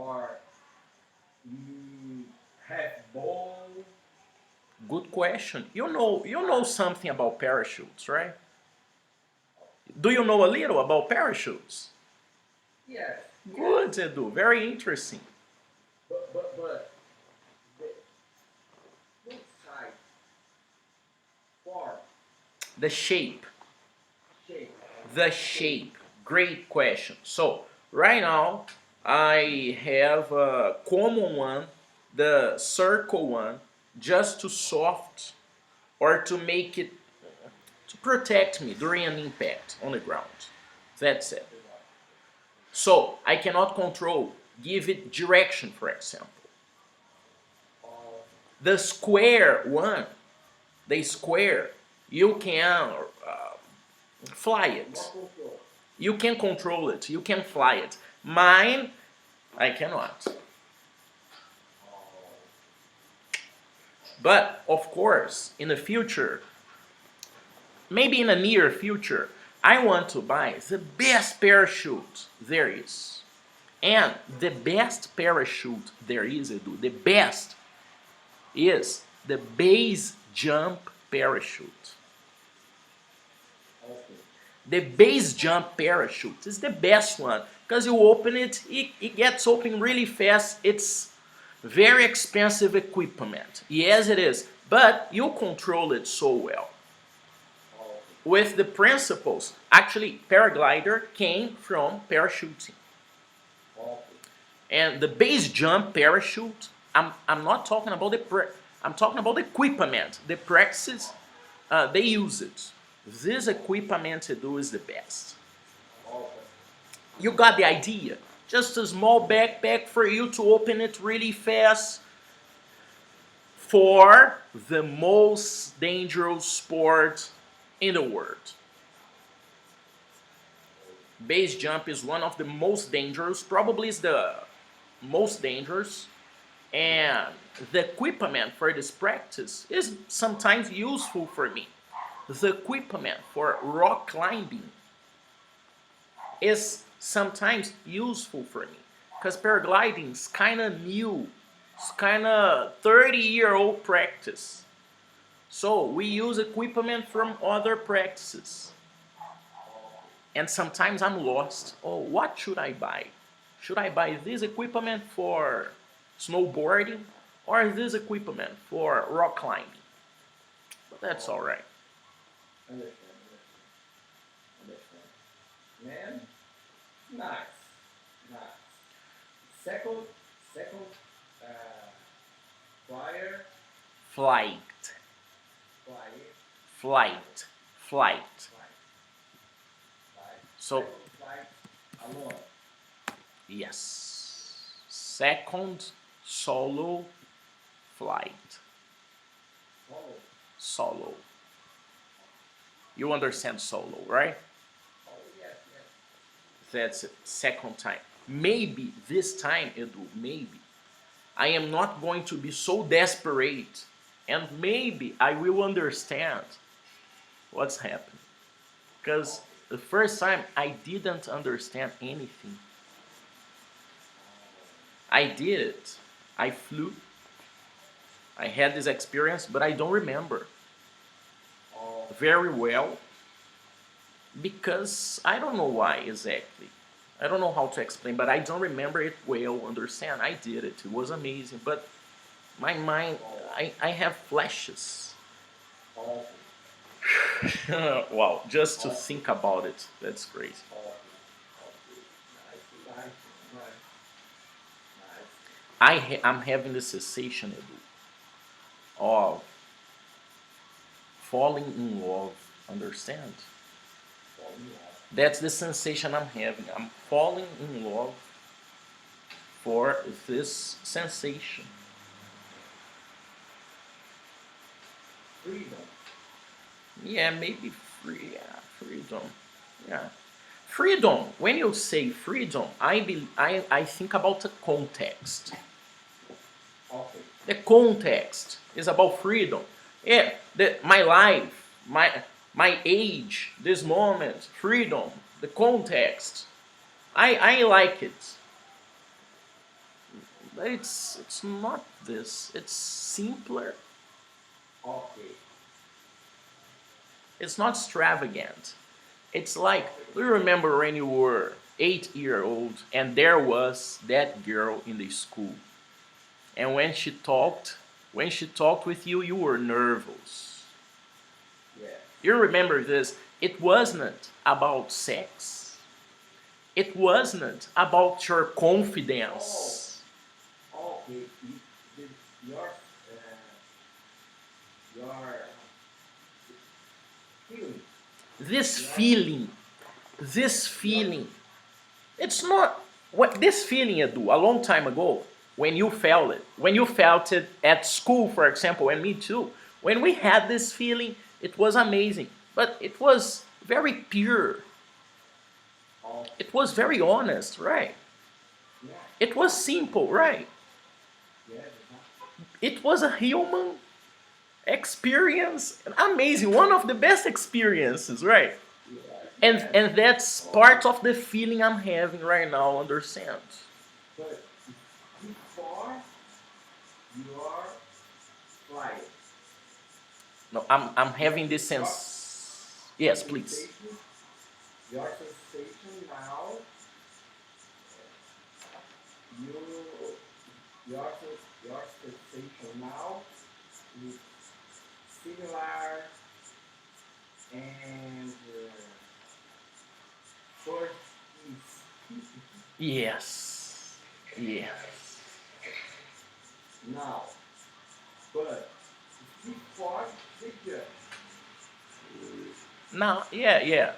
or you have bow. Good question. You know something about parachutes, right? Do you know a little about parachutes? Yes, yes. Good, Edu. Very interesting. But the both sides form The shape. shape. The shape. Great question. So, right now, I have a common one, the circle one, just to soft or to make it to protect me during an impact on the ground. That's it. So I cannot control, give it direction, for example. Uh, The square one, the square, you can fly it. not control. You can control it. You can fly it. Mine, I cannot. But of course, in the future, maybe in the near future, I want to buy the best parachute there is. And the best parachute there is, Edu, the best is the base jump parachute. Okay. The base jump parachute is the best one because you open it, it gets open really fast. It's very expensive equipment. Yes, it is, but you control it so well. Okay. With the principles, actually, paraglider came from parachuting. Okay. And the base jump parachute, I'm not talking about I'm talking about the equipment, the practices they use it. This equipment to do is the best. Okay. You got the idea. Just a small backpack for you to open it really fast for the most dangerous sport in the world. Base jump is one of the most dangerous, probably is the most dangerous, and the equipment for this practice is sometimes useful for me. The equipment for rock climbing is sometimes useful for me because paragliding is kind of new. It's kind of 30-year-old practice. So we use equipment from other practices. And sometimes I'm lost. Oh, what should I buy? Should I buy this equipment for snowboarding or this equipment for rock climbing? But that's all right. Understand. Man, nice. Nice. Second, second, uh, flyer, Flight, flyer, flight, flight. flight, flight. So, Second flight alone. yes. Second solo flight. Follow. Solo. You understand solo, right? Oh yes, yes. That's it. Second time. Maybe this time, Edu, maybe I am not going to be so desperate and maybe I will understand what's happening. Because the first time I didn't understand anything. I did it. I flew. I had this experience, but I don't remember Oh, very well because I don't know why exactly. I don't know how to explain, but I don't remember it well. Understand? I did it. It was amazing, but my mind, I have flashes. oh, Wow, just to think about it, that's crazy. oh, okay. Nice, nice, nice, nice. I'm having the sensation, Edu, of falling in love. Understand? Oh, yeah. That's the sensation I'm having. I'm falling in love for this sensation. Freedom. Yeah, maybe free. Yeah, freedom. Yeah, freedom. When you say freedom, I think about the context. Okay. The context is about freedom. Yeah, my life, my age, this moment, freedom, the context. I like it. but it's not this. It's simpler. Okay. It's not extravagant. It's like, do you remember when you were 8 years old and there was that girl in the school, and when she talked with you, you were nervous. Yeah. You remember this? It wasn't about sex. It wasn't about your confidence. Okay. Your your feeling. This feeling, it's not what this feeling, Edu, a long time ago, when you felt it at school, for example, and me too, when we had this feeling, it was amazing, but it was very pure, Oh, it was very honest, right? yeah. It was simple, right? Yeah. It was a human experience, amazing, one of the best experiences, right? And that's part of the feeling I'm having right now, understand? But before you are flying. No, I'm having this sense. Yes, please. Your sensation now, you, your, your sensation now is similar and first is Yes. Yes. now, but before the judge, Now, yeah.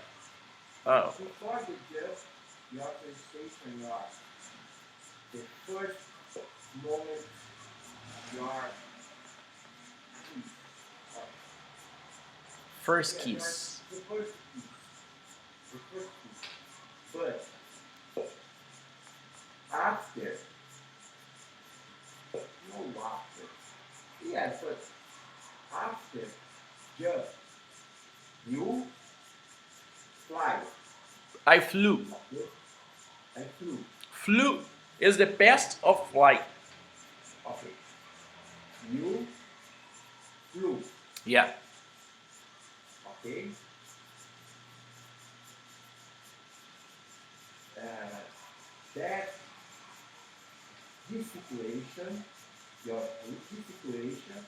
Oh, before the judge, your sensation are the first moment you are first yeah, kiss. the first piece, the first piece. But after, no after, yes, but after just you fly, I flew. okay? I flew, Flew is the past of flight. okay. You flew, Yeah. okay? Uh, that this situation, your this situation,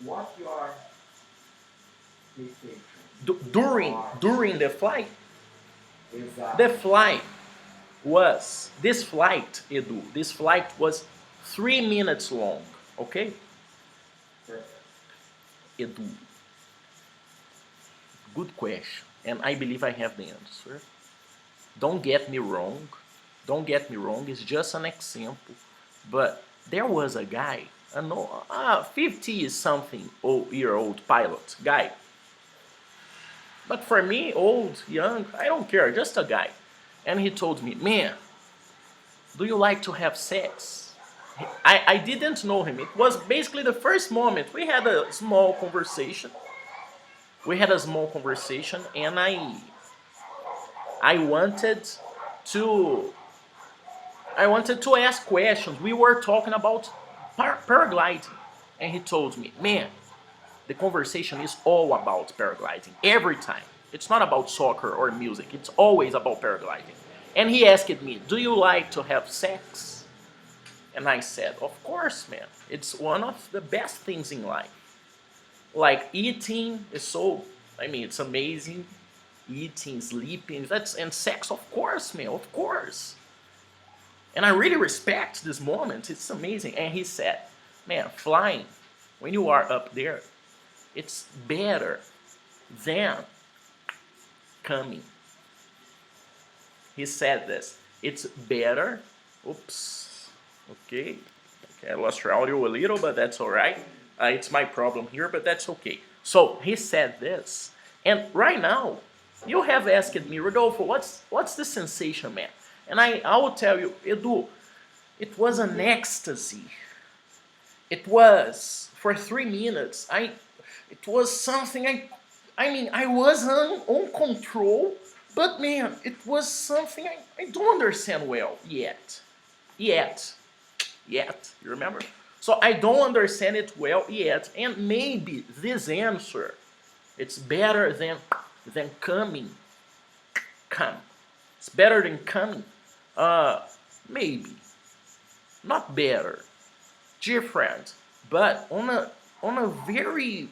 what your sensation During the flight, is the flight this flight, Edu, this flight was 3 minutes long. Okay, perfect. Edu. Good question, and I believe I have the answer. Don't get me wrong. Don't get me wrong. It's just an example, but there was a guy, a no, 50 something year old pilot guy. But for me, old, young, I don't care, just a guy. And he told me, man, do you like to have sex? I didn't know him. It was basically the first moment. We had a small conversation. And I wanted to ask questions. We were talking about paragliding. And he told me, man, the conversation is all about paragliding every time. It's not about soccer or music. It's always about paragliding. And he asked me, "Do you like to have sex?" And I said, "Of course, man. It's one of the best things in life. Like eating is so, I mean, it's amazing. Eating, sleeping, and sex, of course, man, of course." And I really respect this moment. It's amazing. And he said, "Man, flying, when you are up there, it's better than coming." He said this. It's better. Oops. Okay. I lost your audio a little, but that's all right. It's my problem here, but that's okay. So he said this. And right now, you have asked me, Rodolfo, what's the sensation, man? And I will tell you, Edu, it was an ecstasy. It was for 3 minutes. It was something I mean I was on control, but man, it was something I don't understand well yet. yet. Yet, you remember? So I don't understand it well yet, and maybe this answer it's better than coming. Come. It's better than coming. Maybe. Not better. Different. But on a very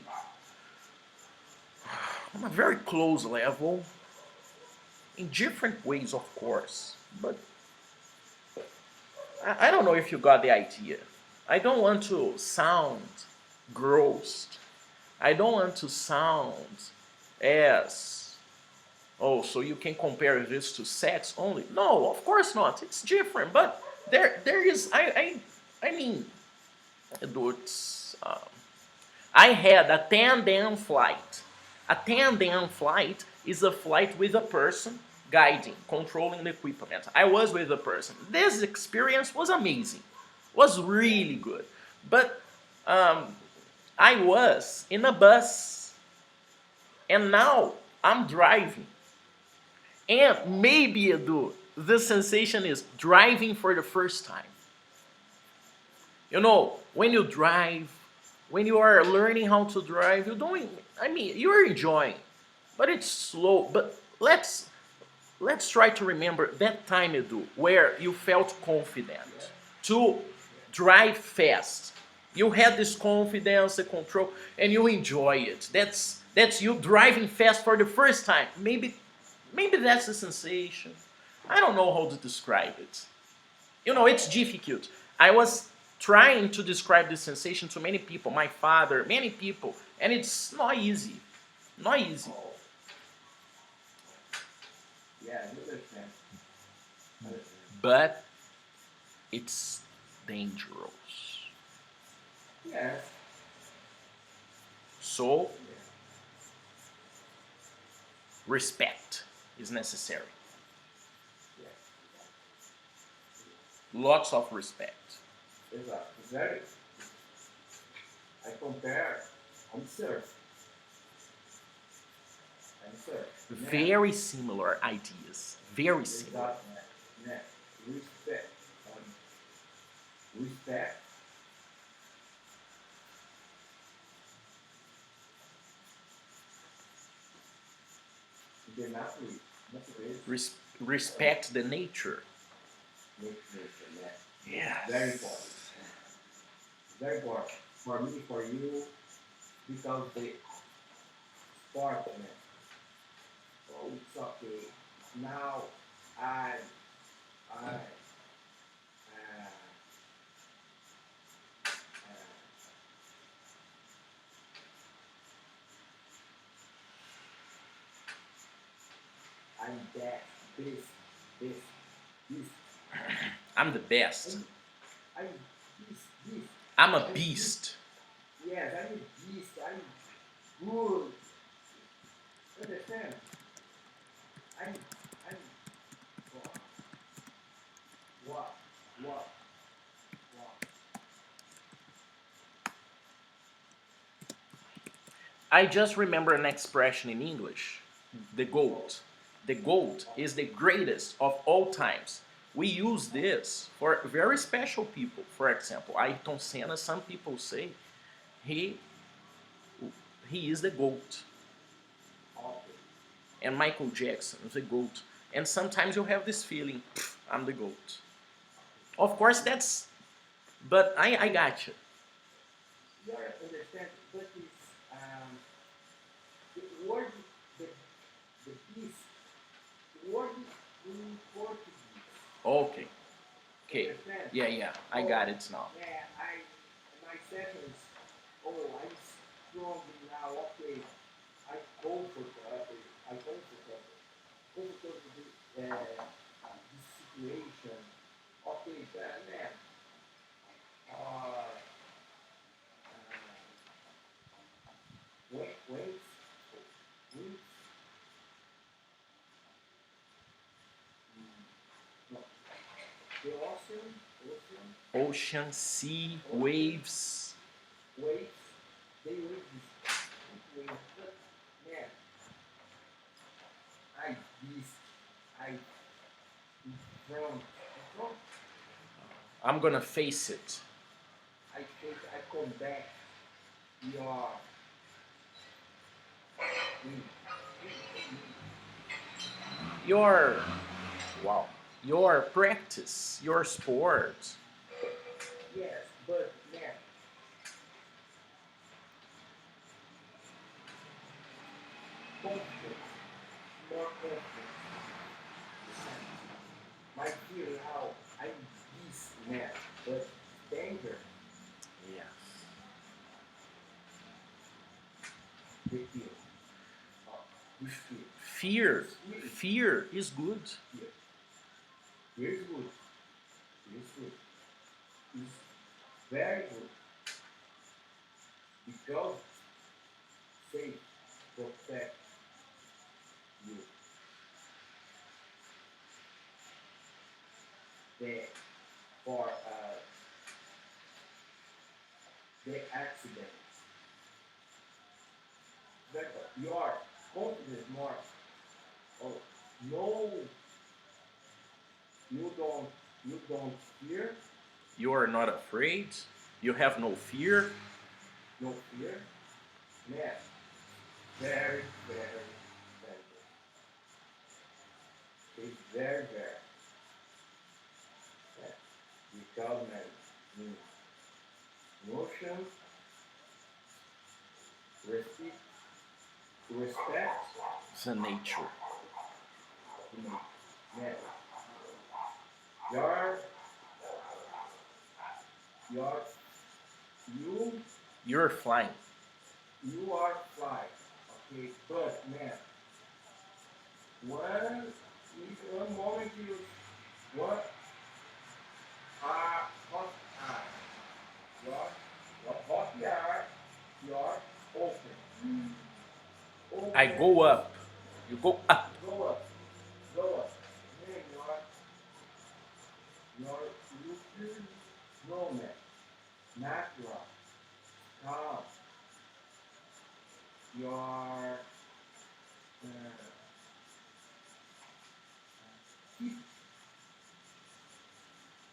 close level, in different ways, of course. But I don't know if you got the idea. I don't want to sound gross. I don't want to sound as, oh, so you can compare this to sex only. No, of course not. It's different. But there is, I mean, it's, I had a tandem flight. A tandem flight is a flight with a person guiding, controlling the equipment. I was with a person. This experience was amazing. Was really good. But I was in a bus and now I'm driving. And maybe, Edu, the sensation is driving for the first time. You know, when you drive, when you are learning how to drive, you're enjoying, but it's slow. But let's try to remember that time, Edu, where you felt confident to drive fast. You had this confidence, the control, and you enjoy it. That's you driving fast for the first time. Maybe that's the sensation. I don't know how to describe it. You know, it's difficult. I was trying to describe this sensation to many people, my father, many people, and it's not easy. Not easy. Yeah, I understand. But it's dangerous. Yes. So, Yeah. respect is necessary. Yeah. Lots of respect. Exactly. Very. I compare. I'm surf. I'm surf. Very similar ideas. Very similar. Exactly. Yeah. Respect. Respect. The naturally. Respect the nature. Nature. Yeah. Yes. Very important. Very important. For me, for you, because the sport, man. Oh, it's okay. Now, I, uh, I'm that, this, this. I'm the best. I'm this. I'm a beast. Yes, I'm a beast. I'm good. Understand? I'm, what, what, what. I just remember an expression in English, the GOAT. The GOAT is the greatest of all times. We use this for very special people. For example, Ayrton Senna, some people say he, he is the GOAT. Okay. And Michael Jackson is the GOAT. And sometimes you have this feeling, I'm the GOAT. Of course, but I got you. You understand? But it's, the word, the, the beast, the word is in Portuguese. Okay. Okay. Understand? Yeah, I got it now. Yeah, my sentence, oh, I'm strong now, okay, I comfortable, comfortable with this situation, okay, man, uh, wait, no, the Ocean, sea, waves. waves, they wave this wave, but man, I beast, I in front, I'm gonna face it. I think I come back your mm, Your wow. Your practice, your sport. yes, but man, confidence, more confidence. My feeling how I this man, but danger, Yeah. the fear. This fear. Fear. It's really Fear is good. fear. Fear is good. Fear is good. It's very good. Because they protect you. The for the accident. That your confidence more. Oh, no, you don't fear, You are not afraid. You have no fear. no fear. Man, very, very, very good. It's very, very. Yeah. Because man, emotion, respect, respect, It's a nature. man. Your, your, you, You're flying. you are fine. Okay, but man, one moment you, what hot eye, your, your hot eye, your open, I open, go up. You go up. go up, go up. Man, your looking normal, natural, calm. Your keep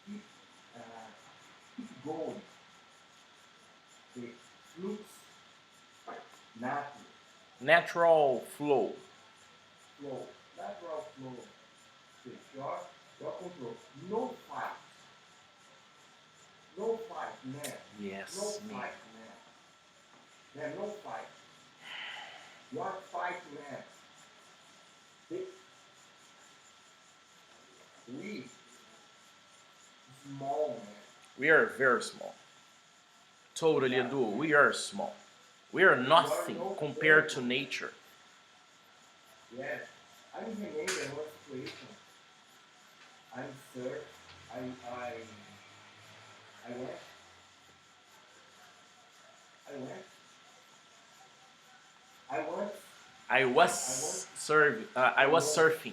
keep uh, keep going. It looks natural Natural flow. flow, natural flow. The your control. No fight, no fight, man. No Yes, me. fight, man. Man, no fight. Your fight, man. The, we small, man. We are very small. Totally, Edu. We are small. We are nothing compared to nature. Yes, I remember one situation. I'm sir. I I I went. I went. I went. I was I was surfing.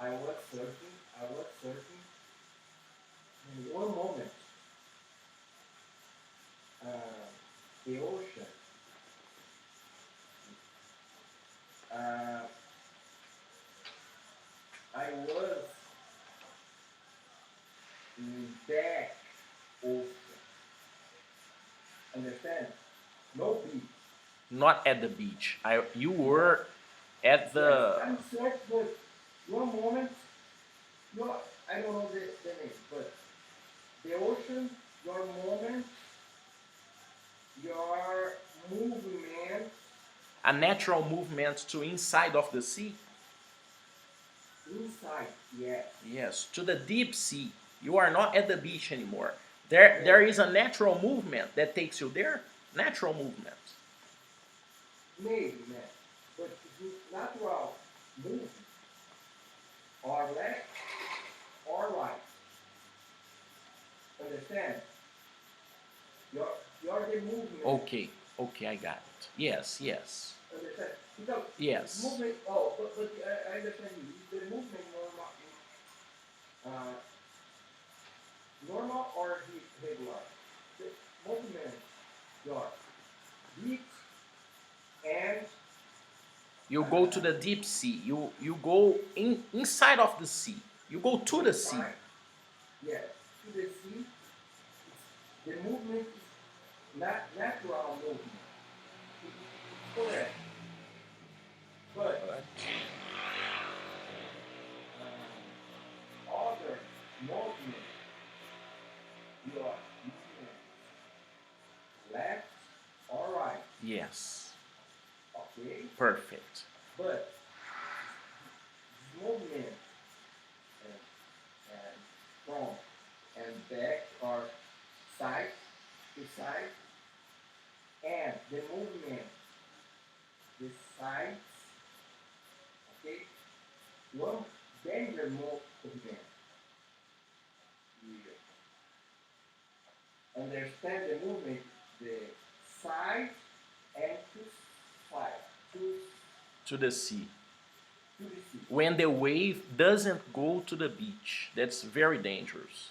I was surfing. I was surfing. And one moment, uh, the ocean. Uh, I was in back ocean. Understand? No beach. Not at the beach. You were at the Yes, I'm surfing, but one moment, no, I don't know the name, but the ocean, your moment, your movement a natural movement to inside of the sea. inside, yes. Yes, to the deep sea. You are not at the beach anymore. There is a natural movement that takes you there. Natural movement. Maybe, man. But if it's natural movement, or left or right, understand? You're the movement. Okay, okay, I got it. Yes, yes, Understand? Because yes. movement, but I understand you. The movement uh, normal or regular? The movement, your deep and You go to the deep sea. You go inside of the sea. You go to the sea. fine. Yes. to the sea, the movement is not natural movement. It's correct. But other movement, you are moving left or right, Yes. okay? Perfect. But movement and, and front and back or side to side, and the movement, the sides, okay? One danger movement. You understand the movement, the side and to side, To the sea. to the sea. When the wave doesn't go to the beach, that's very dangerous.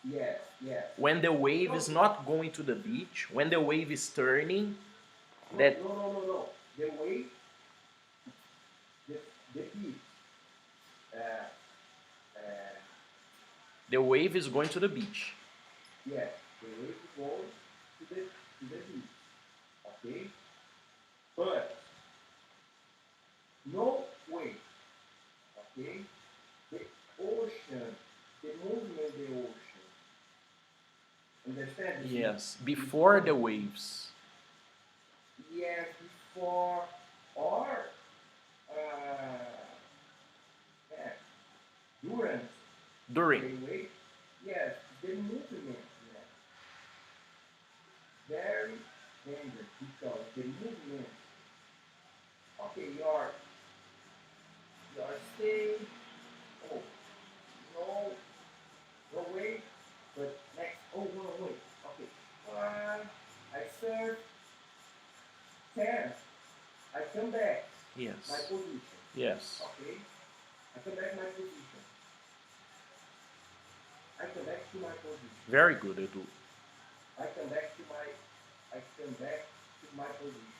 Yes, yes. When the wave is not going to the beach, when the wave is turning, that No. The wave, the beat, uh, uh, the wave is going to the beach. yes, the wave goes to the beat, okay? But no wave, okay? The ocean, the movement of the ocean. Understand? Yes, before the waves. Yes, before or yeah, during During. the wave. Yes, the movement. Yeah. Very dangerous because the movement. Okay, you're staying. Oh, no, no wait, but next. Oh no, wait. Okay, one. I serve 10. I come back. My Yes. position. Yes. Okay. I come back my position. I come back to my position. Very good, Edu. I come back to my position.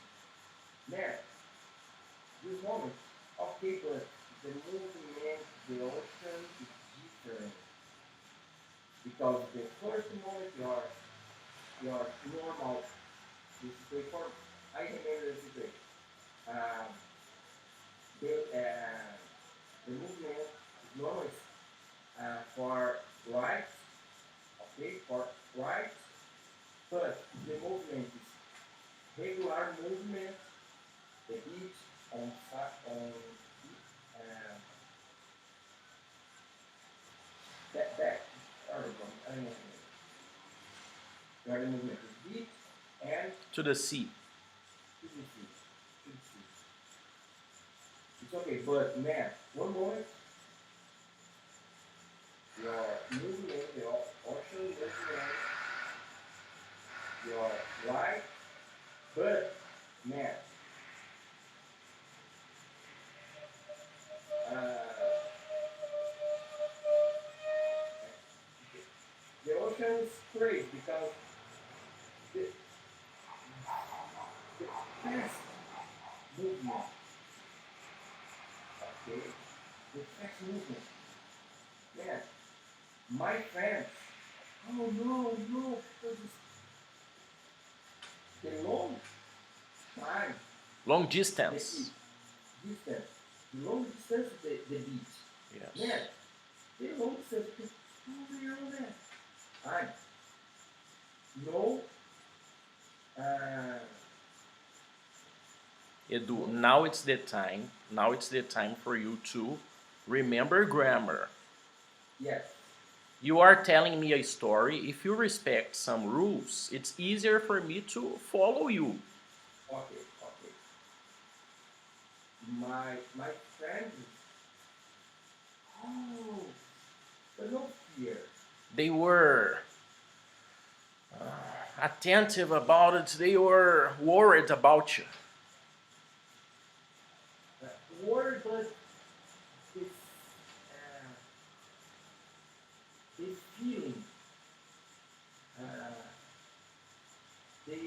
Now, this moment, okay, but the movement, the ocean is different. Because the first moment your normal this paper, I remember the situation. Um, the movement is normal for right, okay, for right, but the movement is regular movement, the beat on uh, back, I don't know. The movement is beat and To the sea. to the sea. To the sea. It's okay, but man, one moment your movement, your ocean movement, your right, but man, uh, the ocean is crazy because the, the fast movement, okay, the fast movement, man, my friends, oh no, because the long time, Long the distance. distance, the long distance, the beach, Yes. man, the long distance, oh man, I no, uh, Edu, now it's the time. Now it's the time for you to remember grammar. yes, You are telling me a story. If you respect some rules, it's easier for me to follow you. okay. My friends, oh, but no fear. They were attentive about it. They were worried about you. Word, but this, uh, this feeling, uh, they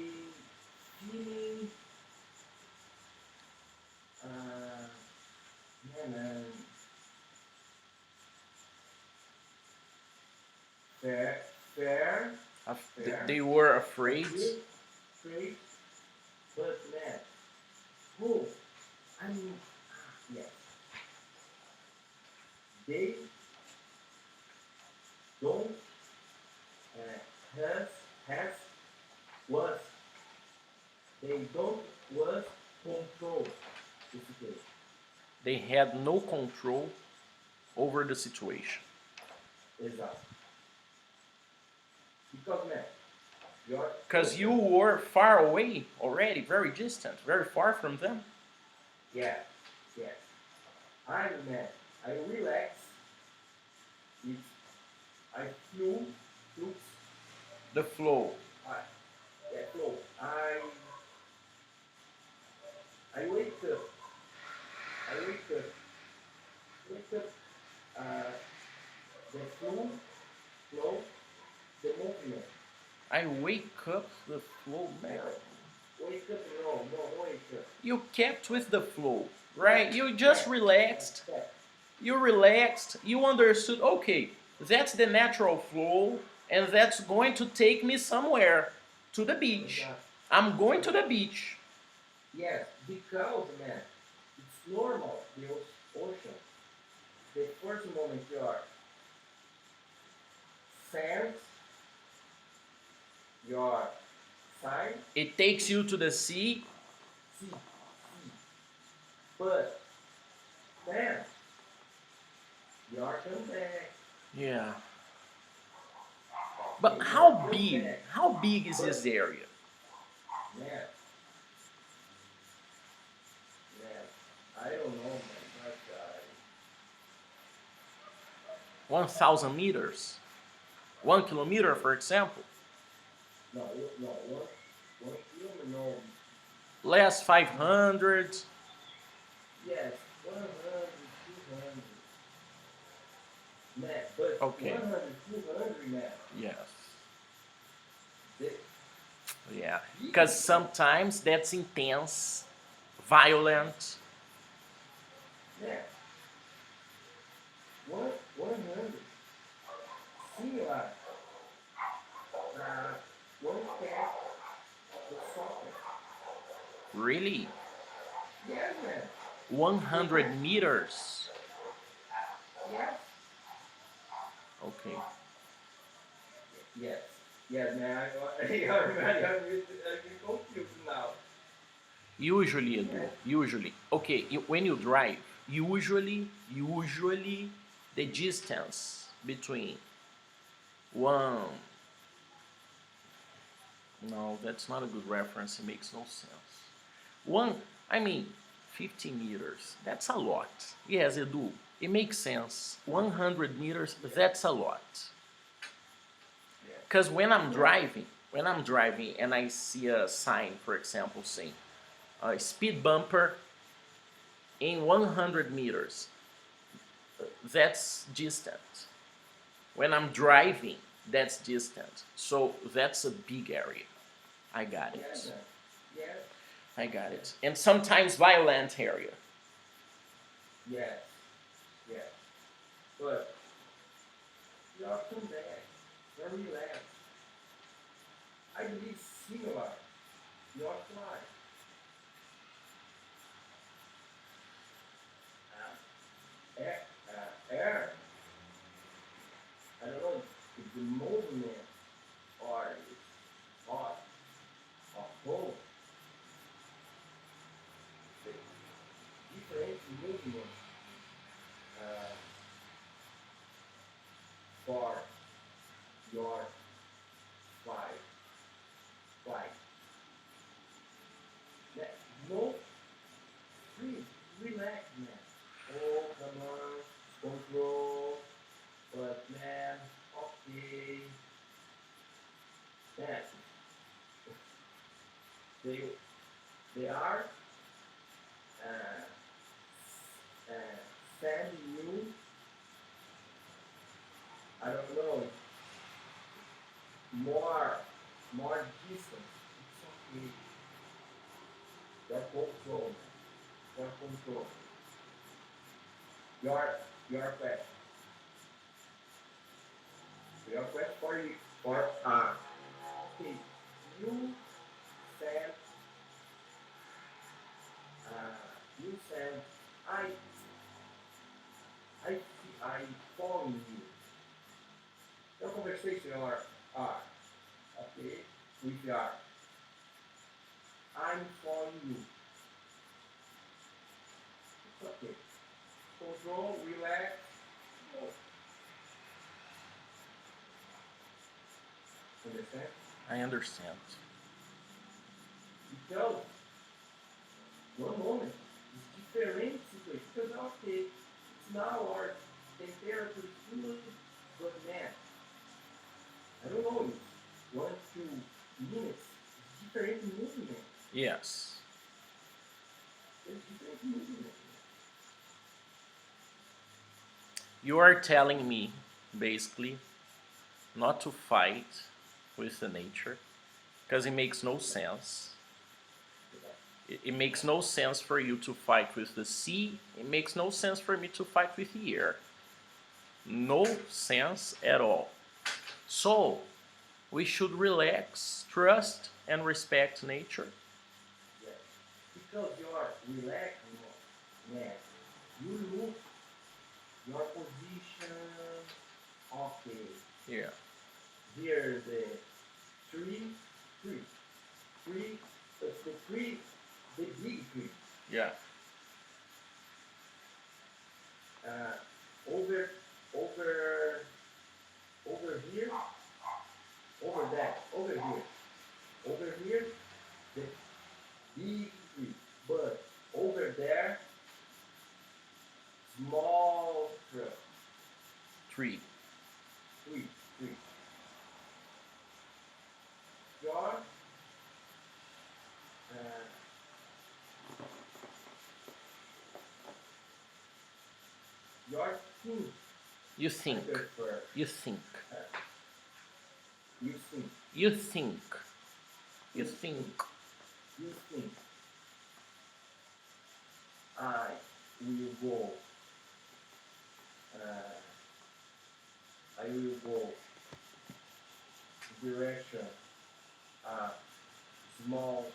feeling, man, fair, fair, They were afraid. afraid, but man, who? I mean, yes, they don't has was they don't was control the situation. They had no control over the situation. Exato. Because man, your Because you were far away already, very distant, very far from them. yeah, yeah. I'm man. I relax. It, I flew, The flow. I, yeah, flow. I wake up. I wake up. Uh, the flow, the movement. I wake up the flow, man. Wake up, no, wake up. You kept with the flow, right? You just Yeah, relaxed. yeah, You relaxed. You understood, okay, that's the natural flow, and that's going to take me somewhere to the beach. exactly. I'm going to the beach. Yes, because man, it's normal. The ocean. The first moment you are sand, your side, It takes you to the sea. sea, but then you are come back. Yeah. Okay, But you are how come big? back. How big is this area? Man, man, I don't know, man, but 1,000 meters. 1 kilometer, for example. no, one human, no, Less 500. yes, 100, 200. Man, but Okay. 100, 200, man, Yes. they, Yeah. Because sometimes that's intense, violent. man, 100, similar, one cat with soccer. Really? Yes, man, 100 meters. yes, Okay. yes, yes, man, I'm confused now. Usually you do. Usually. Okay, when you drive, usually, the distance between one. No, that's not a good reference. It makes no sense. One, I mean, 50 meters. That's a lot. Yes, Edu. It makes sense. 100 meters, that's a lot. Yeah. Because when I'm driving and I see a sign, for example, saying speed bumper in 100 meters, that's distant. When I'm driving, that's distant. So that's a big area. I got Yes, it. man, yes, I got it. And sometimes violent area. yes, yes, but you are come back, very relaxed. I believe similar, your fly. Air, air, I don't know if the movement or it's hot or cold, the different movement uh, for your flight. Flight. That, no, free, relax, man. Oh, come on, control, but man, okay, that they they are uh, uh, sending you, I don't know, more distance. It's okay. Your control, man. Your control. Your your pet. your question for okay, you said you said I I I follow you. Your conversation are okay with your I'm following you. It's okay. Control, relax. Understand? I understand. Because one moment is different situation. Because okay, it's now our temperature is good, but man, I don't know, it's 1 2 minutes. It's different movement. Yes. It's different movement. You are telling me, basically, not to fight with the nature, because it makes no sense. It makes no sense for you to fight with the sea. It makes no sense for me to fight with the air. No sense at all. So, we should relax, trust, and respect nature. Yes. Because you are relaxing, man. You look your position. Okay. Yeah. Here the tree, the tree, the big tree. Yeah. Over, over, over here, over that, over here, the big tree. But over there, small tree, Tree. tree. Your, your team. You think. Prefer, You think. you think. You think. You think. You think I will go I will go direction a small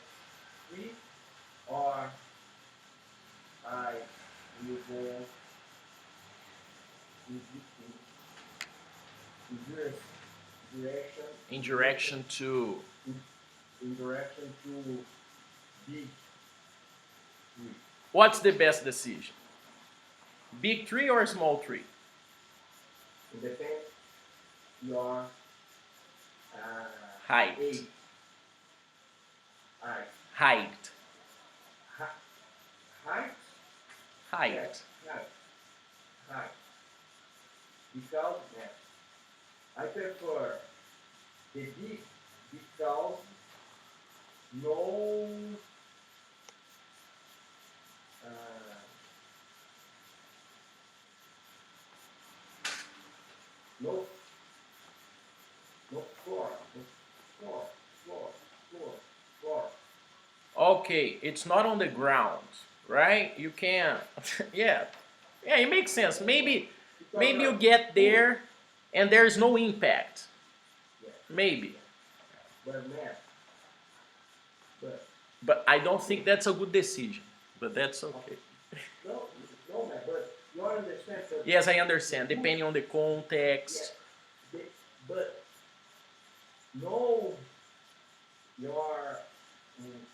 tree or I will go direction In direction to. in direction to big tree. What's the best decision? Big tree or small tree? It depends your Height. age. Height. Height. Height? Height. Yes, height. Because I prefer the big because no no floor. Okay, it's not on the ground, right? You can. Yeah. Yeah, it makes sense. Maybe you get there and there's no impact. Yeah. Maybe. But man, But I don't think that's a good decision. But that's okay. no man, but you understand that. Yes, I understand. Depending on the context. But no, your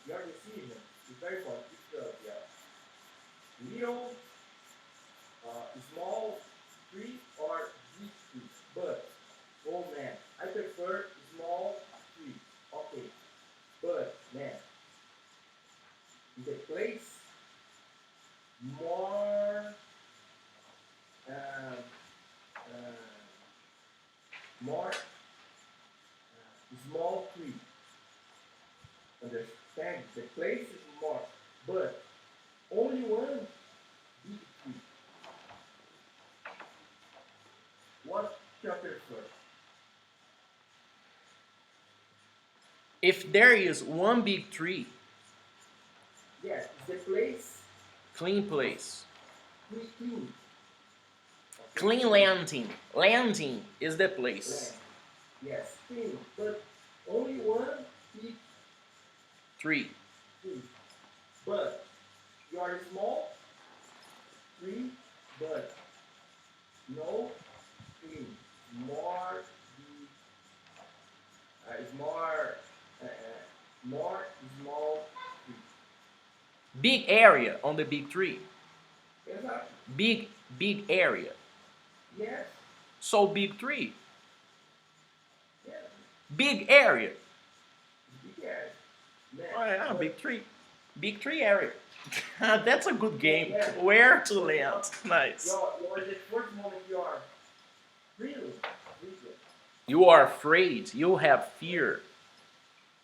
decision is very important because little, small tree or big tree. But oh man, I prefer small tree. Okay, but man, the place more more small tree. Understand? The place is more, but only one big tree. What you prefer? If there is one big tree, Yes, the place clean place. clean. Clean landing. Landing is the place. Yes, thin, but only one big 3. three. But you are small, three, but no thin. More, it's more small three. Big area on the big 3. Exactly. Big area. Yes, So big 3. yes, Big area. yes. Man, Oh yeah, but big 3. Big 3 area. That's a good game. yeah, Where to land? Nice. you're the first moment you are really, really. You are afraid. You have fear.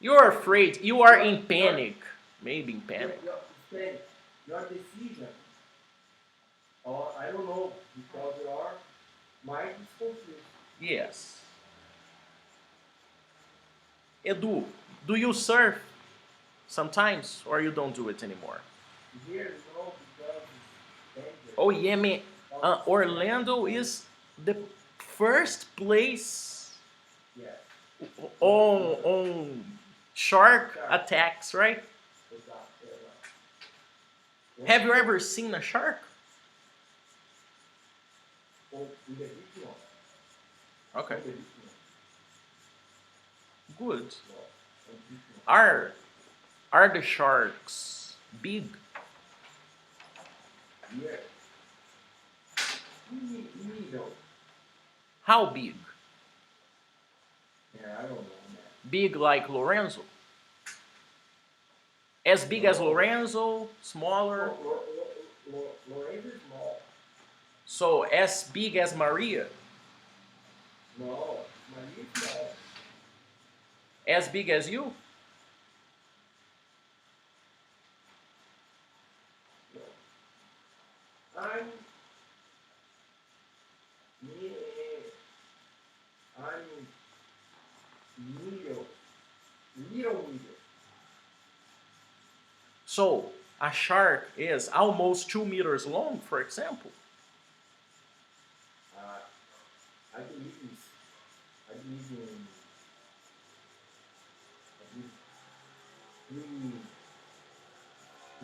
You are afraid. You are in panic. Maybe in panic. Spend your decision, or I don't know, because your mind is confused. Yes. Edu, do you surf sometimes or you don't do it anymore? Here, no, because it's dangerous. Oh yeah, man. Because Orlando is the first place yeah, on shark attacks, right? exactly. Have you ever seen a shark? In the beach, no. Okay, In the beach, good. no. No. In the beach, no. Are the sharks big? Here, middle. How big? Yeah, I don't know, man. Big like Lorenzo? As big as No. Lorenzo? Smaller? Lorenzo is small. So as big as Maria? No, Maria is small. As big as you? No. I'm me. I'm middle. Middle. So a shark is almost 2 meters long, for example. I believe in. I believe in. I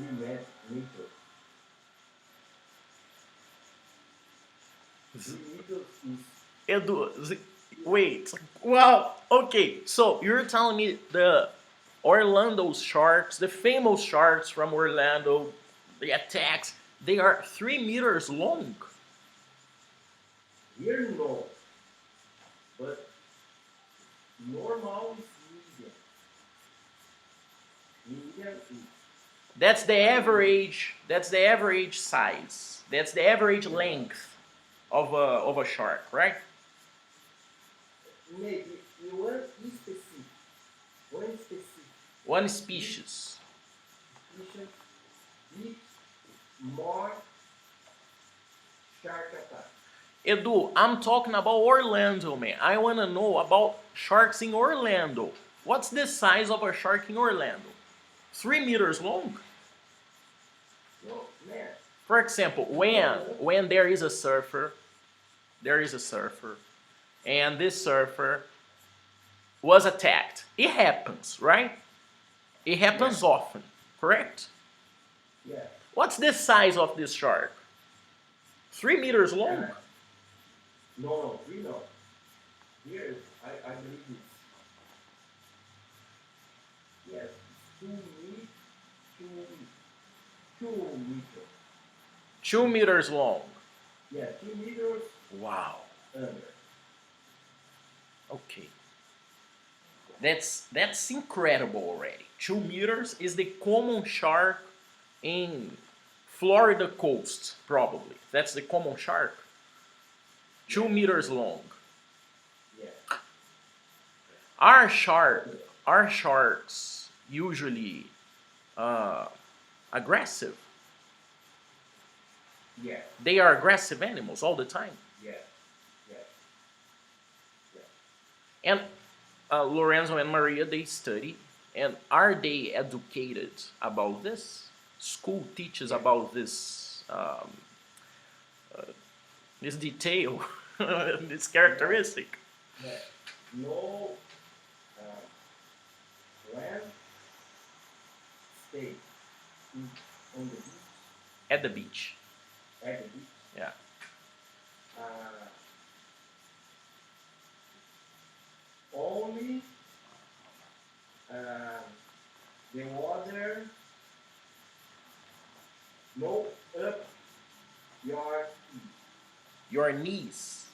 believe meter. 3 meters is Edu, wait. Wow. Okay. So you're telling me the Orlando Sharks, the famous Sharks from Orlando, the attacks, they are 3 meters long. here no, but normal is medium. Medium is That's the average. That's the average size. That's the average length of a shark, right? maybe one specific. One specific One species. species eat more shark attack. Edu, I'm talking about Orlando, man. I want to know about sharks in Orlando. What's the size of a shark in Orlando? 3 meters long. No, man. For example, when there is a surfer, and this surfer was attacked. It happens, right? It happens often, correct? Yeah. What's the size of this shark? 3 meters long. No, we know. Here, I believe it's yes, 2 meters, 2 meters. 2 meters long. Yeah, 2 meters Wow. under. Okay. That's incredible already. 2 meters is the common shark in Florida coast, probably. That's the common shark. 2 meters long. Yeah. Are sharks usually aggressive? Yeah. They are aggressive animals all the time. Yeah. Yeah. And Lorenzo and Maria, they study. And are they educated about this? School teaches about this detail, this characteristic. Yeah. no land, stay on the beach, At the beach. at the beach. Yeah. Uh, only the water no up your Your knees.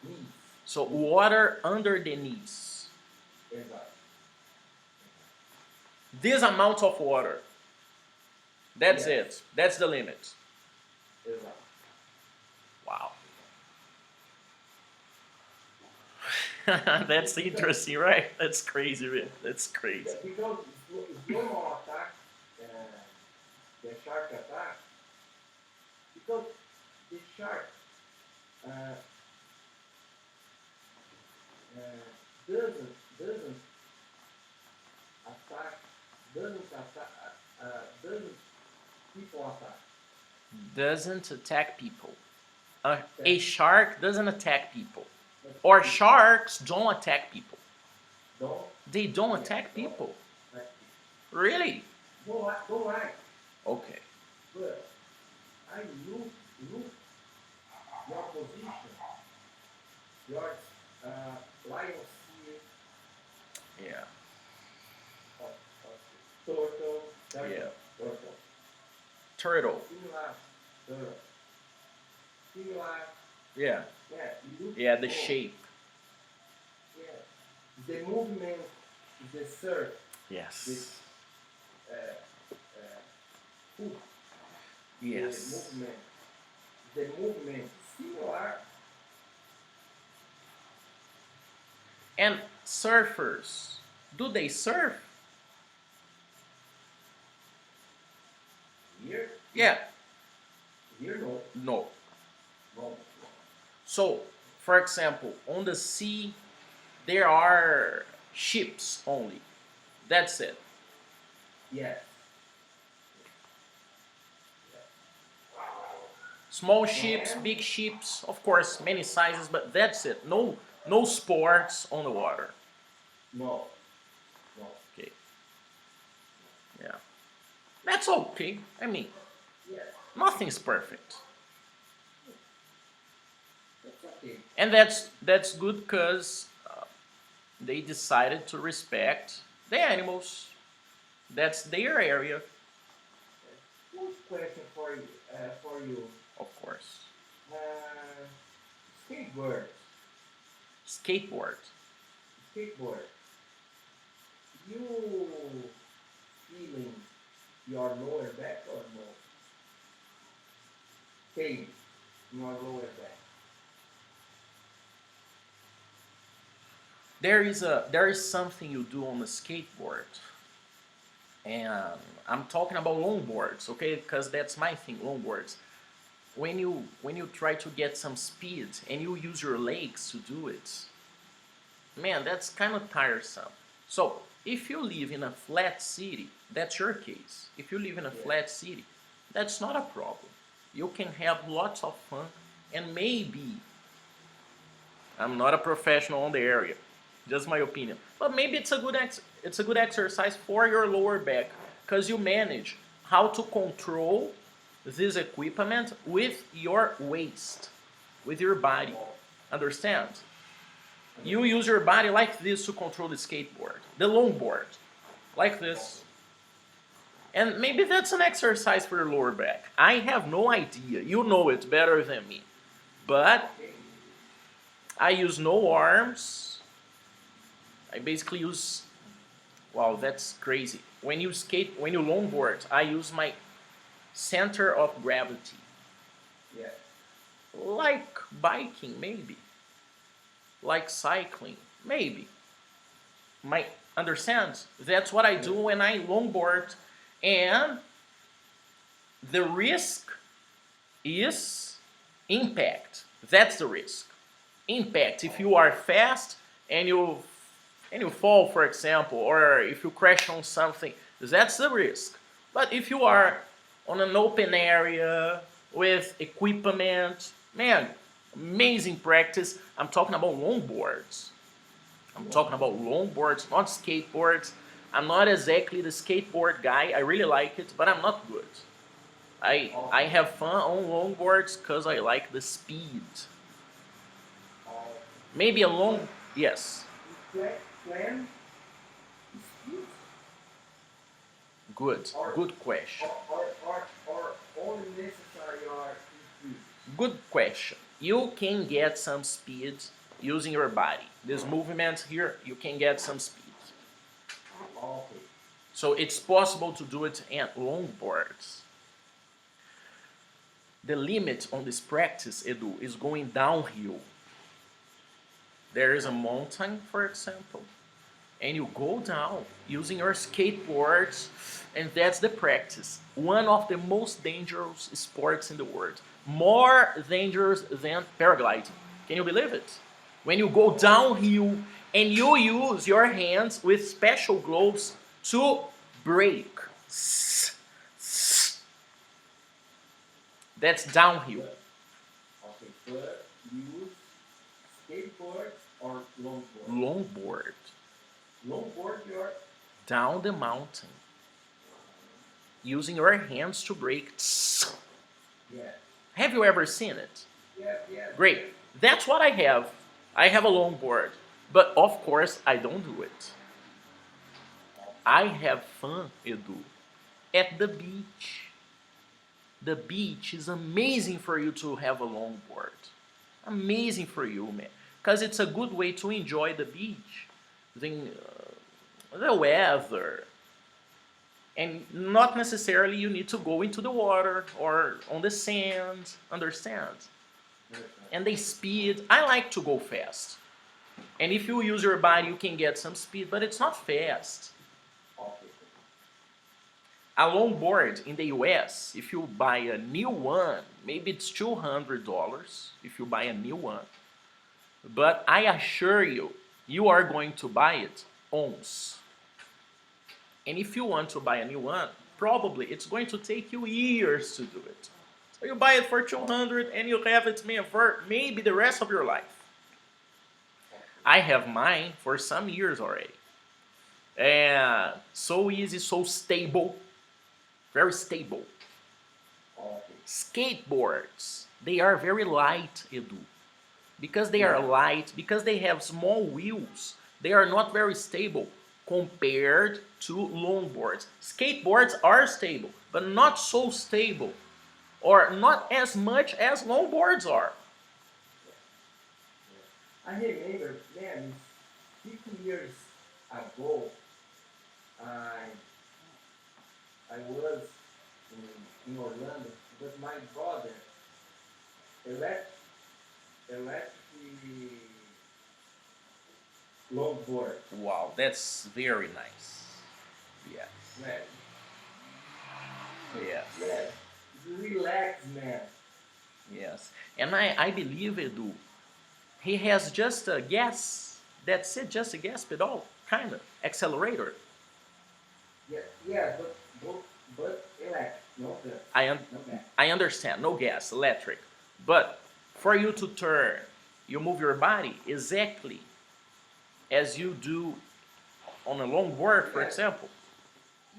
knees. So water under the knees. Exato. This amount of water. That's Yes. it. That's the limit. Exato. Wow. That's interesting, right? That's crazy, man. That's crazy. Because normal attack, the shark attack, because the shark uh, doesn't attack, doesn't people attack. Doesn't attack people. A shark doesn't attack people. Or sharks don't attack people. Don't They don't attack people. attack Really? people. Don't like, Okay. but I look your position, your lion sea, Yeah. turtle, Yeah. turtle, Turtle. similar, turtle, similar, Yeah. yeah, you look Yeah, the for- shape. Yeah, the movement, the surf, Yes. foot, Yes. the movement, similar, And surfers, do they surf? here, Yeah. here no, No. no, So, for example, on the sea, there are ships only. That's it. yes, Small ships, big ships, of course, many sizes, but that's it. No sports on the water. no, no, Okay. Yeah. That's okay. I mean, yes, nothing's perfect. that's okay, And that's good because they decided to respect the animals. That's their area, good question for you, of course. skateboard, Skateboard. skateboard, you feeling your lower back or no? Pain in your lower back. There is something you do on the skateboard, and I'm talking about longboards, okay? Because that's my thing, longboards. When you try to get some speed and you use your legs to do it, man, that's kind of tiresome. So if you live in a flat city, that's your case. If you live in a Yeah. flat city, that's not a problem. You can have lots of fun, and maybe I'm not a professional on the area, just my opinion. But maybe it's a good exercise for your lower back because you manage how to control this equipment with your waist, with your body. Understand? You use your body like this to control the skateboard, the longboard, like this. And maybe that's an exercise for your lower back. I have no idea. You know it better than me. But Okay. I use no arms. I basically use. Wow, that's crazy. When you longboard, I use my center of gravity. Yeah. Like biking, maybe. Like cycling, maybe. Understand? That's what I do when I longboard, and the risk is impact. That's the risk. Impact. If you are fast and you fall, for example, or if you crash on something, that's the risk. But if you are on an open area with equipment, man, amazing practice. I'm talking about longboards. I'm talking about longboards, not skateboards. I'm not exactly the skateboard guy. I really like it, but I'm not good. I have fun on longboards because I like the speed. Uh, Maybe a long, yes, plan speed good, or good question. or only necessary are increase. Good question. You can get some speed using your body. This movement here, you can get some speed. Okay. So it's possible to do it at longboards. The limit on this practice, Edu, is going downhill. There is a mountain, for example, and you go down using your skateboards, and that's the practice. One of the most dangerous sports in the world. More dangerous than paragliding. Can you believe it? When you go downhill and you use your hands with special gloves to brake. That's downhill. Okay, but use skateboard or longboard. Longboard. Longboard, you're Down the mountain. Using your hands to brake. yeah, Have you ever seen it? yeah. Great. That's what I have. I have a longboard. But of course, I don't do it. I have fun, Edu, at the beach. The beach is amazing for you to have a longboard. Amazing for you, man. Because it's a good way to enjoy the beach. The weather. And not necessarily you need to go into the water or on the sand, understand? And the speed, I like to go fast. And if you use your body, you can get some speed, but it's not fast. Okay. A longboard in the US, if you buy a new one, maybe it's $200 if you buy a new one. But I assure you, you are going to buy it once. And if you want to buy a new one, probably it's going to take you years to do it. So you buy it for 200 and you have it for maybe the rest of your life. I have mine for some years already. And so easy, so stable, very stable. Okay. Skateboards, they are very light, Edu. Because they are light, because they have small wheels, they are not very stable compared to longboards. Skateboards are stable, but not so stable, or not as much as longboards are. I remember, man, 50 years ago, I was in Orlando, but my brother electric longboard. Wow, that's very nice. Yes, Man, yes, yeah, relax, man. yes. And I believe, Edu, he has just a gas, that's it, just a gas pedal, kind of, accelerator. Yeah, but electric, no gas, I, un- no gas. I understand, no gas, electric. But for you to turn, you move your body exactly as you do on a longboard, for example.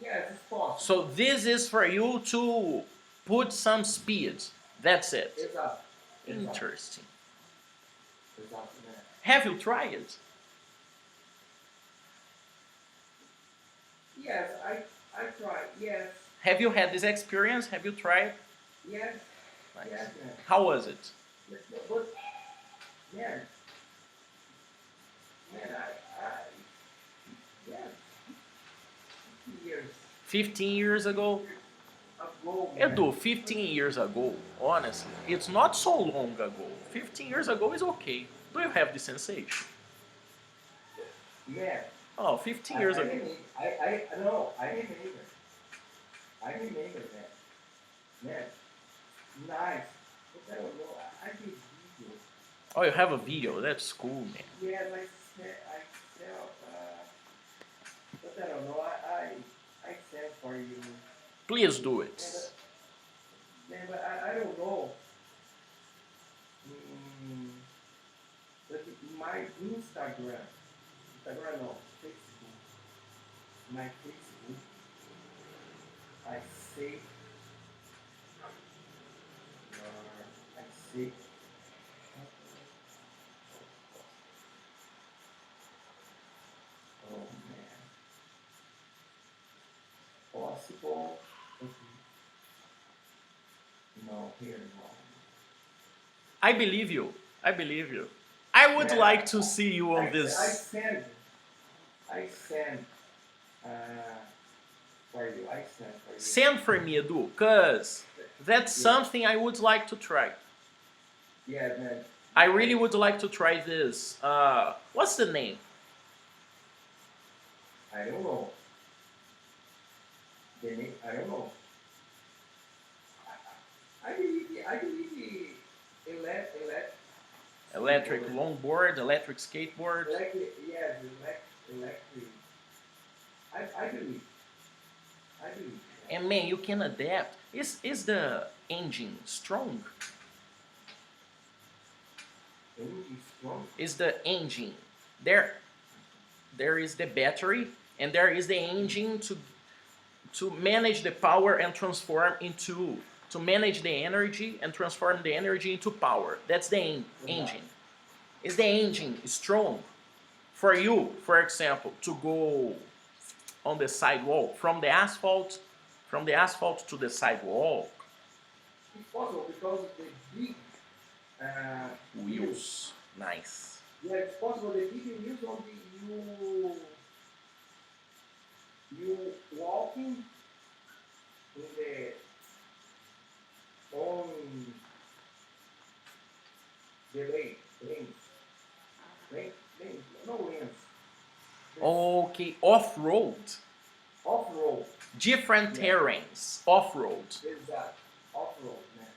Yes, it's possible. So this is for you to put some speed. That's it. Exato. Interesting. Exato, man. Have you tried it? Yes, I tried. Yes, Have you had this experience? Have you tried? yes, Nice. yes, man. How was it? But man, yeah, 50 years 15 years ago? ago, man. Edu, 15 years ago, honestly, it's not so long ago. 15 years ago is okay. Do you have the sensation? Yeah. Oh, 15 years ago. I no, I remember. I remember that. Man, nice. But I don't know. I did video. Oh, you have a video. That's cool, man. Yeah, I sell. But I don't know. I sell for you. Please do it. Man, but I don't know. Mm, but my Instagram, Agora não. Facebook. My Facebook. I save. I save. Oh man. Possible. No, here no. I believe you. I believe you. I would Yeah. like to see you on I this. send. I send. Uh, for you. I send for you. Send for me, Edu, cause that's Yeah. something I would like to try. Yeah, man. I really would like to try this. What's the name? I don't know. The name, I don't know. I believe the Electric longboard, electric skateboard. electric, yes, electric. I believe. I believe. And man, you can adapt. Is the engine strong? Energy strong. Is the engine there? There is the battery, and there is the engine to manage the power and transform into to manage the energy and transform the energy into power. That's the engine. Is the engine strong for you, for example, to go on the sidewalk from the asphalt to the sidewalk? It's possible because the big uh, Wheels, nice. yeah, it's possible the big wheels on the you walking in the on the lanes, no lanes. Okay, off-road, Off road. different Yeah. terrains, off-road. Exactly. Off road, man.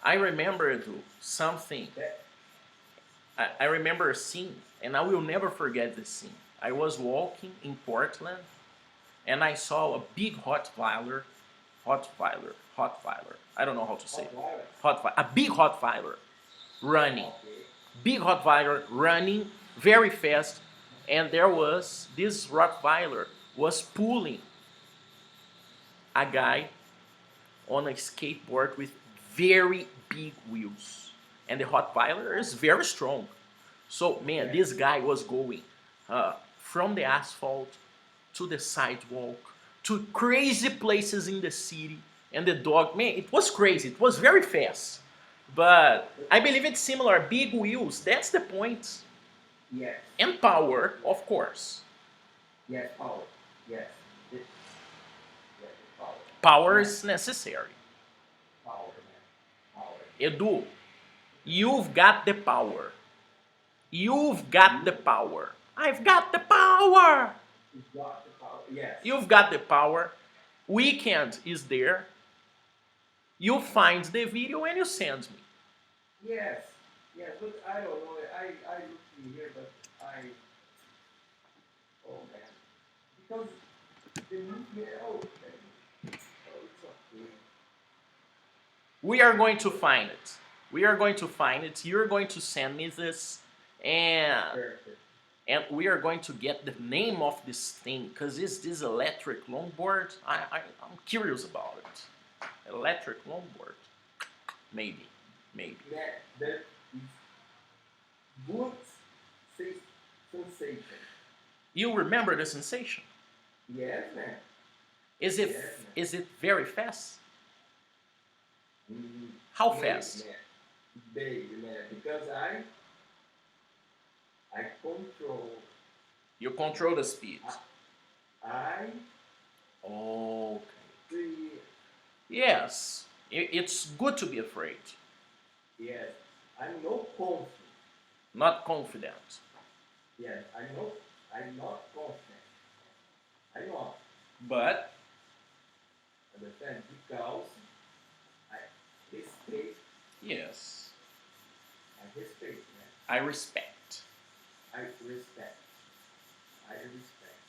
I remember something. That, I remember a scene, and I will never forget this scene. I was walking in Portland, and I saw a big Hotweiler. I don't know how to say it. A big Hotweiler running. okay. Big Rottweiler running very fast, and there was this Rottweiler was pulling a guy on a skateboard with very big wheels, and the Rottweiler is very strong. So man, this guy was going from the asphalt to the sidewalk to crazy places in the city, and the dog, man, it was crazy. It was very fast. But I believe it's similar. Big wheels, that's the point. Yes. And power, of course. Yes. Power. Yes. Yes. Power. Power is necessary. Power, man. Power. Edu, you've got the power. You've got the power. I've got the power. You've got the power. Yes. You've got the power. Weekend is there. You find the video and you send me. Yes. Yes. But I don't know. I look in here, but oh man. Because the movie. Oh, man. Oh, it's okay. We are going to find it. We are going to find it. You're going to send me this, and Perfect. we are going to get the name of this thing, because it's this electric longboard. I'm curious about it. Electric longboard. Maybe. That is good sensation. You remember the sensation? Yes, man. Is it Yes, man. is it very fast? Mm, How big, fast? Man. Big, man. Because I control. You control the speed. I Okay. the Yes. It's good to be afraid, yes. I'm no confident. not confident. Yes, I'm not confident. I'm not. But Understand? Because I respect. yes, I respect, man. I respect. I respect. I respect.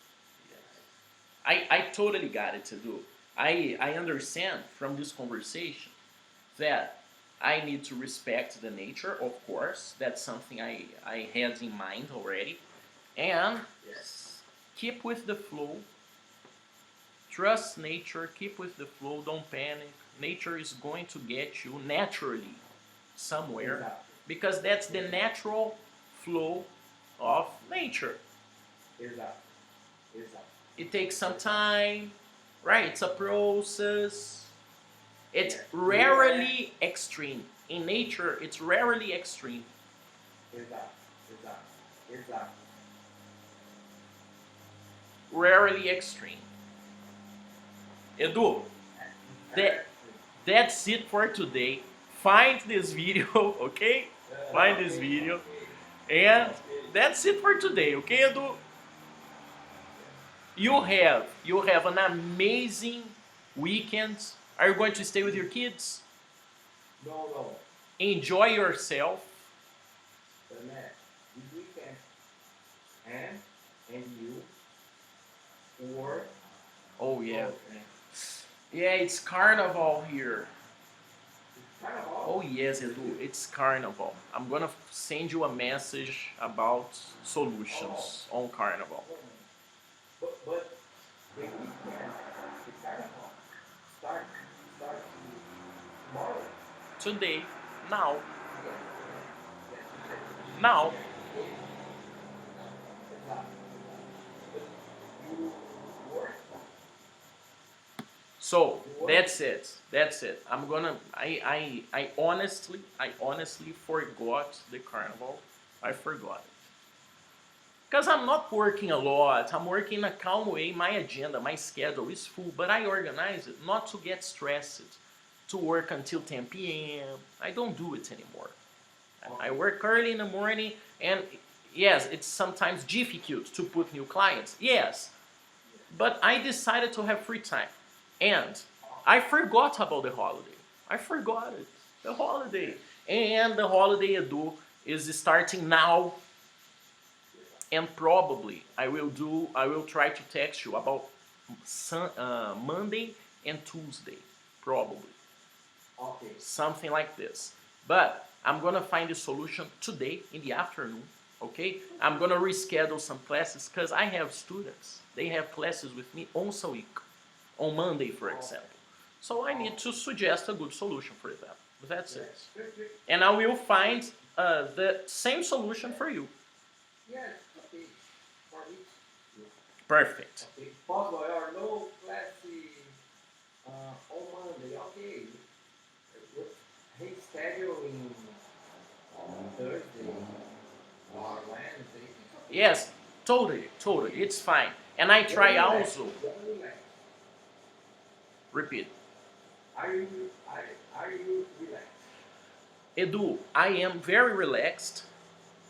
Yes. I totally got it to do. I understand from this conversation that I need to respect the nature, of course. That's something I had in mind already. And Yes. keep with the flow. Trust nature, keep with the flow, don't panic. Nature is going to get you naturally somewhere Exactly. because that's the natural flow of nature. Exactly. Exactly. It takes some time, right? It's a process. It's Yeah. rarely extreme. In nature, it's rarely extreme. Exactly. Exactly. Exactly. Rarely extreme. Edu, that, that's it for today. Find this video, okay? Find this video. And that's it for today, okay, Edu? You have an amazing weekend. Are you going to stay with your kids? No, no. Enjoy yourself. The next this weekend and you or Oh yeah. both, man. Yeah, it's carnival here. It's kind of Oh yes, Edu, it's carnival. I'm gonna send you a message about solutions on carnival. But the weekend is kind of start tomorrow. Today, now, Yeah. Yeah. now. Exactly. But you work. So that's it. That's it. I'm gonna. I honestly forgot the carnival. I forgot it. Because I'm not working a lot. I'm working in a calm way. My agenda, my schedule is full, but I organize it not to get stressed, to work until 10 p.m. I don't do it anymore. I work early in the morning, and yes, it's sometimes difficult to put new clients. Yes, but I decided to have free time, and I forgot about the holiday. I forgot it. The holiday, and the holiday Edu is starting now, and probably I will try to text you about Monday and Tuesday, probably Okay. something like this. But I'm gonna find a solution today in the afternoon. Okay, I'm gonna reschedule some classes because I have students. They have classes with me once a week, on Monday, for example. So I need to suggest a good solution for them. That's it. Yes. Good. And I will find the same solution for you. Yes. Okay. For each. Perfect. Okay. Possible or no class on Monday. Okay. Rescheduling on Thursday or Wednesday. Yes, totally. It's fine. And I try also. Don't relax. Repeat. Are you relaxed? Edu, I am very relaxed.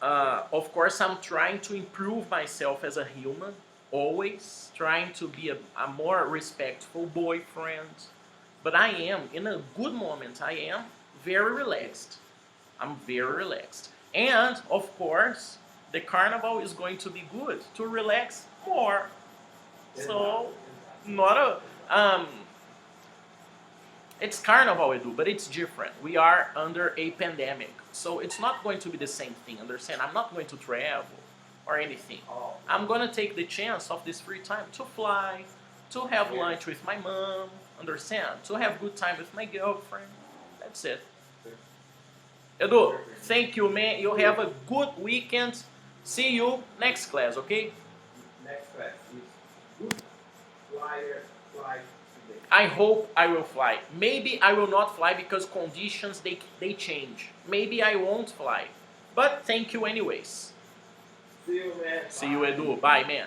Of course, I'm trying to improve myself as a human, always trying to be a more respectful boyfriend. But I am, in a good moment, I am very relaxed. I'm very relaxed. And, of course, the carnival is going to be good to relax more. So, not it's carnival, Edu, but it's different. We are under a pandemic, so it's not going to be the same thing. Understand? I'm not going to travel or anything. Oh. I'm gonna take the chance of this free time to fly, to have lunch with my mom. Understand? To have good time with my girlfriend. That's it. Edu, thank you, man. You have a good weekend. See you next class, okay? Next class is good fly today. I hope I will fly. Maybe I will not fly because conditions they change. Maybe I won't fly. But thank you anyways. See you, man. See you, Edu. Bye, man.